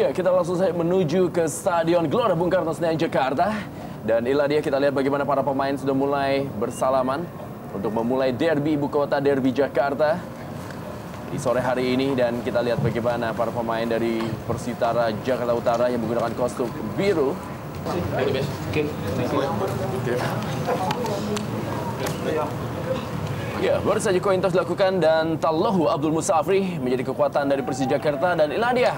Ya, kita langsung saja menuju ke Stadion Gelora Bung Karno Senayan, Jakarta. Dan inilah dia, kita lihat bagaimana para pemain sudah mulai bersalaman untuk memulai derby ibu kota, derby Jakarta di sore hari ini. Dan kita lihat bagaimana para pemain dari Persitara Jakarta Utara yang menggunakan kostum biru. Ya, baru saja koin toss dilakukan dan Tallohu Abdul Musafri menjadi kekuatan dari Persija Jakarta. Dan inilah dia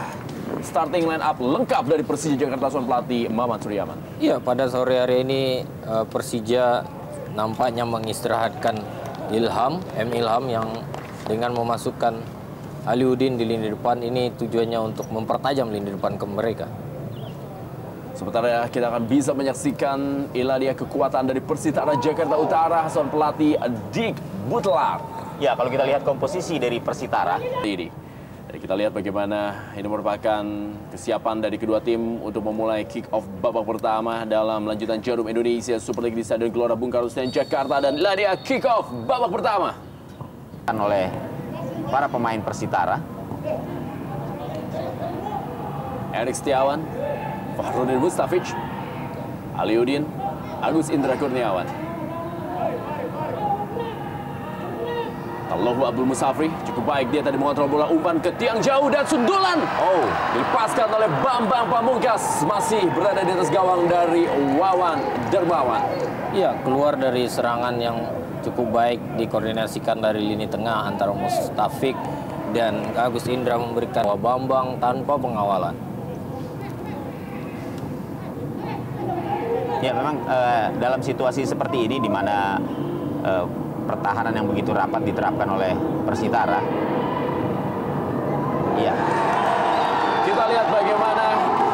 starting line up lengkap dari Persija Jakarta asuhan pelatih Maman Suryaman. Iya, pada sore hari ini Persija nampaknya mengistirahatkan Ilham yang dengan memasukkan Aliuddin di lini depan ini tujuannya untuk mempertajam lini depan ke mereka. Sementara kita akan bisa menyaksikan inilah dia kekuatan dari Persitara Jakarta Utara asuhan pelatih Dik Butlar. Ya, kalau kita lihat komposisi dari Persitara ini. Jadi kita lihat bagaimana ini merupakan kesiapan dari kedua tim untuk memulai kick off babak pertama dalam lanjutan Jarum Indonesia Super League di Stadion Gelora Bung Karno Senayan, Jakarta. Dan inilah dia kick off babak pertama oleh para pemain Persitara. Erik Setiawan, Fahrudin Mustafic, Aliuddin, Agus Indra Kurniawan. Tallohu Abdul Musafri cukup baik, dia tadi mengontrol bola, umpan ke tiang jauh dan sundulan. Oh, dilepaskan oleh Bambang Pamungkas, masih berada di atas gawang dari Wawan Dermawan. Iya, keluar dari serangan yang cukup baik dikoordinasikan dari lini tengah antara Mustafik dan Agus Indra memberikan Bambang tanpa pengawalan. Ya, memang dalam situasi seperti ini di mana pertahanan yang begitu rapat diterapkan oleh Persitara. Iya. Kita lihat bagaimana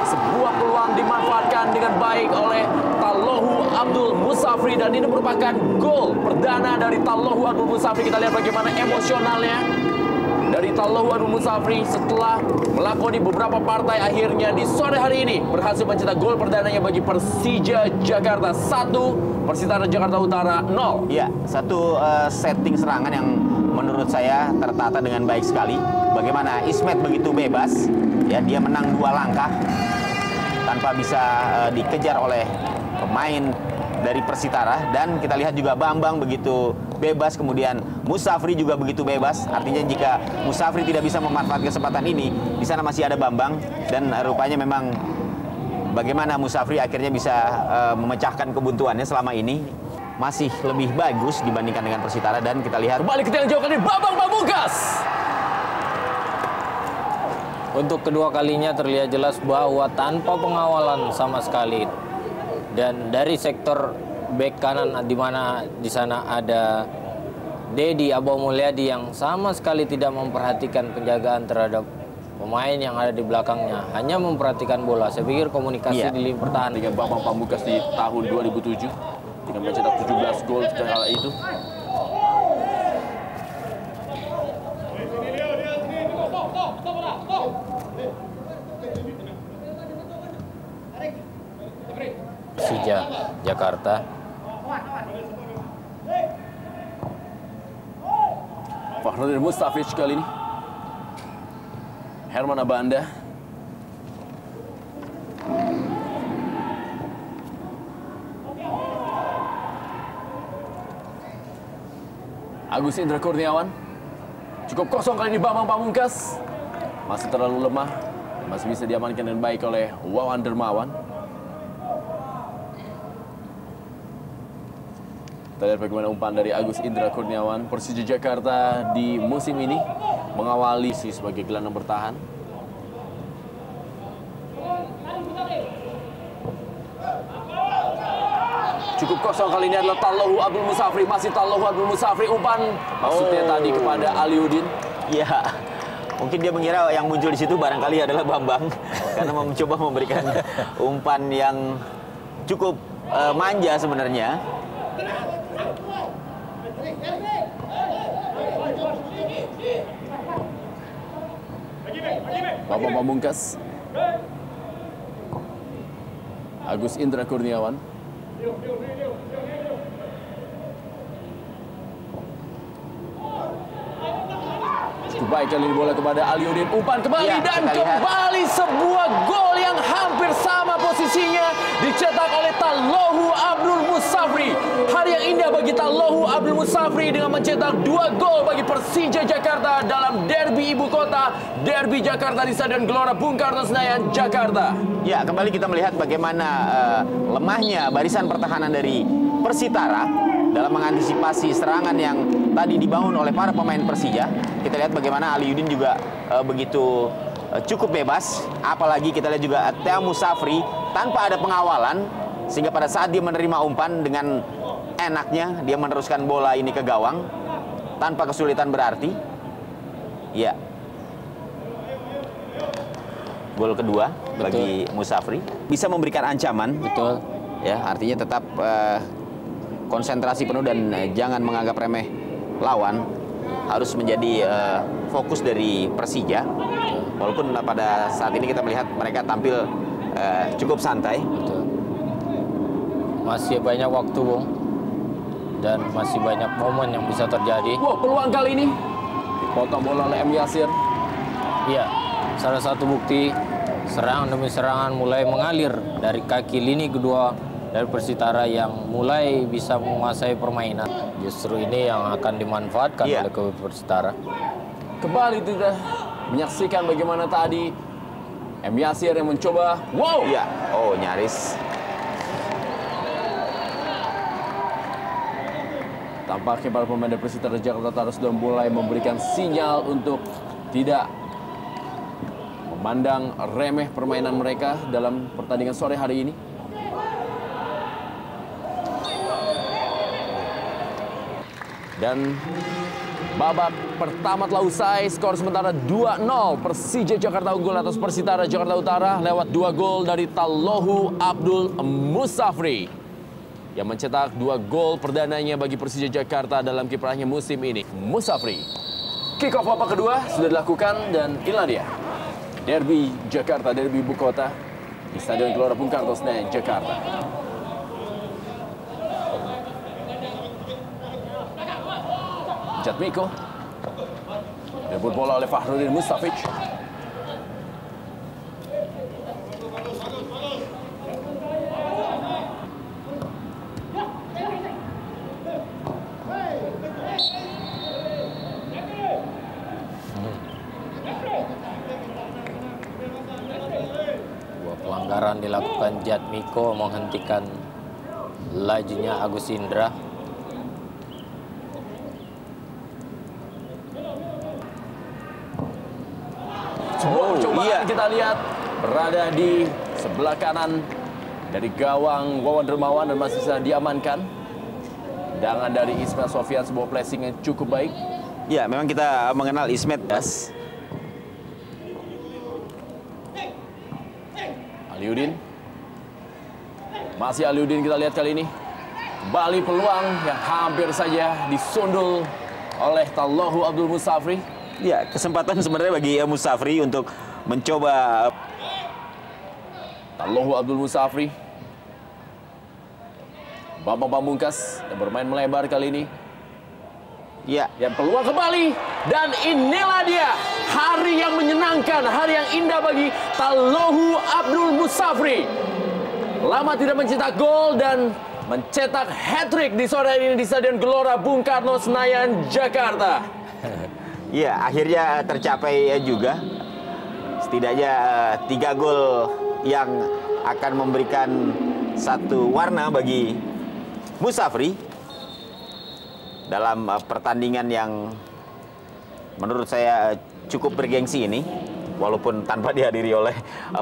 sebuah peluang dimanfaatkan dengan baik oleh Tallohu Abdul Musafri dan ini merupakan gol perdana dari Tallohu Abdul Musafri. Kita lihat bagaimana emosionalnya dari Tallohu Abdul Musafri setelah melakoni beberapa partai, akhirnya di sore hari ini berhasil mencetak gol perdananya bagi Persija Jakarta 1, Persitara Jakarta Utara 0. Ya, satu setting serangan yang menurut saya tertata dengan baik sekali. Bagaimana Ismet begitu bebas, ya dia menang 2 langkah tanpa bisa dikejar oleh pemain dari Persitara. Dan kita lihat juga Bambang begitu bebas, kemudian Musafri juga begitu bebas. Artinya jika Musafri tidak bisa memanfaatkan kesempatan ini, di sana masih ada Bambang. Dan rupanya memang bagaimana Musafri akhirnya bisa memecahkan kebuntuannya selama ini masih lebih bagus dibandingkan dengan Persitara. Dan kita lihat kembali ke tiang jauh kali Bambang Pamungkas. Untuk kedua kalinya terlihat jelas bahwa tanpa pengawalan sama sekali. Dan dari sektor bek kanan di mana di sana ada Dedi Abou Mulyadi yang sama sekali tidak memperhatikan penjagaan terhadap pemain yang ada di belakangnya, hanya memperhatikan bola. Saya pikir komunikasi di lini pertahanan dengan Bambang Pamungkas di tahun 2007 dengan mencetak 17 gol kala itu. Persija Jakarta. Fahrudin Mustafic kali ini. Herman Abanda. Agus Indra Kurniawan. Cukup kosong kali ini Bambang Pamungkas. Masih terlalu lemah. Masih bisa diamankan dengan baik oleh Wawan Dermawan. Kita lihat bagaimana umpan dari Agus Indra Kurniawan. Persija Jakarta di musim ini mengawali sebagai gelandang bertahan. Cukup kosong kali ini adalah Tallohu Abdul Musafri. Masih Tallohu Abdul Musafri. Umpan maksudnya tadi kepada Aliuddin. Ya, mungkin dia mengira yang muncul di situ barangkali adalah Bambang karena mencoba memberikan umpan yang cukup manja sebenarnya. Bambang Pamungkas. Agus Indra Kurniawan. Cukup baik kali ini bola kepada Aliuddin. Umpan kembali dan kembali sebuah gol yang hampir sama posisinya dicetak oleh Tallohu Abdul Musafri. Hari yang indah bagi Tallohu Abdul Musafri dengan mencetak 2 gol bagi Persija Jakarta dalam derby ibu kota, derby Jakarta di Stadion Gelora Bung Karno Senayan, Jakarta. Ya, kembali kita melihat bagaimana lemahnya barisan pertahanan dari Persitara dalam mengantisipasi serangan yang tadi dibangun oleh para pemain Persija. Kita lihat bagaimana Aliuddin juga begitu cukup bebas, apalagi kita lihat juga Theo Musafri tanpa ada pengawalan, sehingga pada saat dia menerima umpan dengan enaknya dia meneruskan bola ini ke gawang tanpa kesulitan berarti. Ya, gol kedua bagi Musafri bisa memberikan ancaman. Betul. Ya, artinya tetap konsentrasi penuh dan jangan menganggap remeh lawan, harus menjadi fokus dari Persija. Walaupun pada saat ini kita melihat mereka tampil cukup santai. Betul. Masih banyak waktu, Bung, dan masih banyak momen yang bisa terjadi. Wow, peluang kali ini dipotong bola oleh M. Yasir. Iya, salah satu bukti serangan demi serangan mulai mengalir dari kaki lini kedua dari Persitara yang mulai bisa menguasai permainan. Justru ini yang akan dimanfaatkan oleh Persitara. Kembali kita menyaksikan bagaimana tadi M. Yasir yang mencoba. Wow! Iya, oh nyaris. Tampaknya para pemain dari Persitara Jakarta Utara sudah mulai memberikan sinyal untuk tidak memandang remeh permainan mereka dalam pertandingan sore hari ini. Dan babak pertama telah usai, skor sementara 2-0. Persija Jakarta unggul atas Persitara Jakarta Utara lewat 2 gol dari Tallohu Abdul Musafri yang mencetak 2 gol perdananya bagi Persija Jakarta dalam kiprahnya musim ini. Musafri. Kick off babak kedua sudah dilakukan dan inilah dia. Derby Jakarta, derby ibu kota di Stadion Gelora Bung Karno Senayan, Jakarta. Jatmiko direbut bola oleh Fahrudin Mustafic. Pelanggaran dilakukan Jatmiko menghentikan lajunya Agus Indra. Cobaan kita lihat berada di sebelah kanan dari gawang Wawan Dermawan dan masih bisa diamankan. Tendangan dari Ismail Sofyan, sebuah placing yang cukup baik. Ya, memang kita mengenal Ismet. Aliuddin. Masih Aliuddin kita lihat kali ini. Kembali peluang yang hampir saja disundul oleh Tallohu Abdul Musafri. Ya, kesempatan sebenarnya bagi Musafri untuk mencoba. Tallohu Abdul Musafri. Bambang Pamungkas yang bermain melebar kali ini. Ya, Yang peluang kembali. Dan inilah dia. Hari yang menyenangkan, hari yang indah bagi Tallohu Abdul Musafri. Lama tidak mencetak gol dan mencetak hat-trick di sore ini di Stadion Gelora Bung Karno Senayan, Jakarta. ya, akhirnya tercapai juga. Setidaknya 3 gol yang akan memberikan satu warna bagi Musafri dalam pertandingan yang menurut saya cukup bergengsi ini, walaupun tanpa dihadiri oleh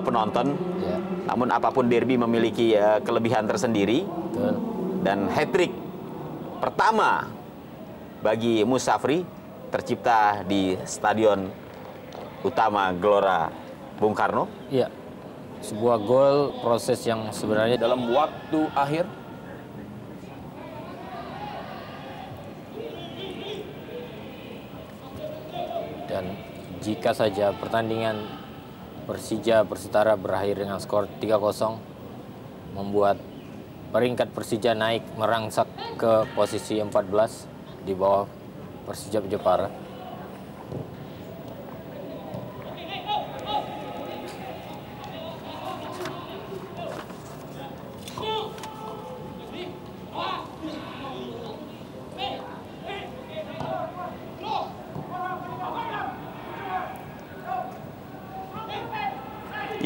penonton. Ya. Namun apapun derby memiliki kelebihan tersendiri. Betul. Dan hat-trick pertama bagi Musafri tercipta di Stadion Utama Gelora Bung Karno. Iya. Sebuah gol proses yang sebenarnya Dalam waktu akhir. dan jika saja pertandingan Persija Persitara berakhir dengan skor 3-0 membuat peringkat Persija naik merangsak ke posisi 14 di bawah Persija Jepara.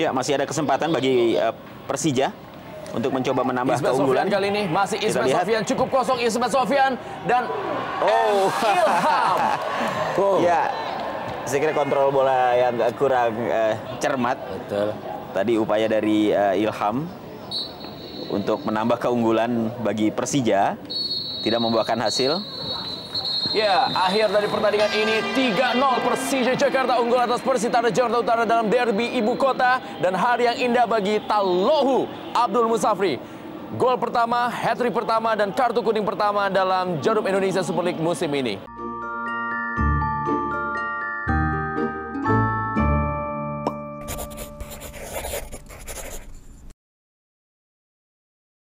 Ya, masih ada kesempatan bagi Persija untuk mencoba menambah Ismet keunggulan. Sofyan kali ini masih Kita Ismet lihat. Sofyan, cukup kosong Ismet Sofyan dan Ilham. Ya, saya kira kontrol bola yang kurang cermat. Betul. Tadi upaya dari Ilham untuk menambah keunggulan bagi Persija tidak membuahkan hasil. Ya, akhir dari pertandingan ini 3-0 Persija Jakarta unggul atas Persitara Jakarta Utara dalam derby ibu kota dan hari yang indah bagi Tallohu Abdul Musafri. Gol pertama, hat-trick pertama dan kartu kuning pertama dalam Jarum Indonesia Super League musim ini.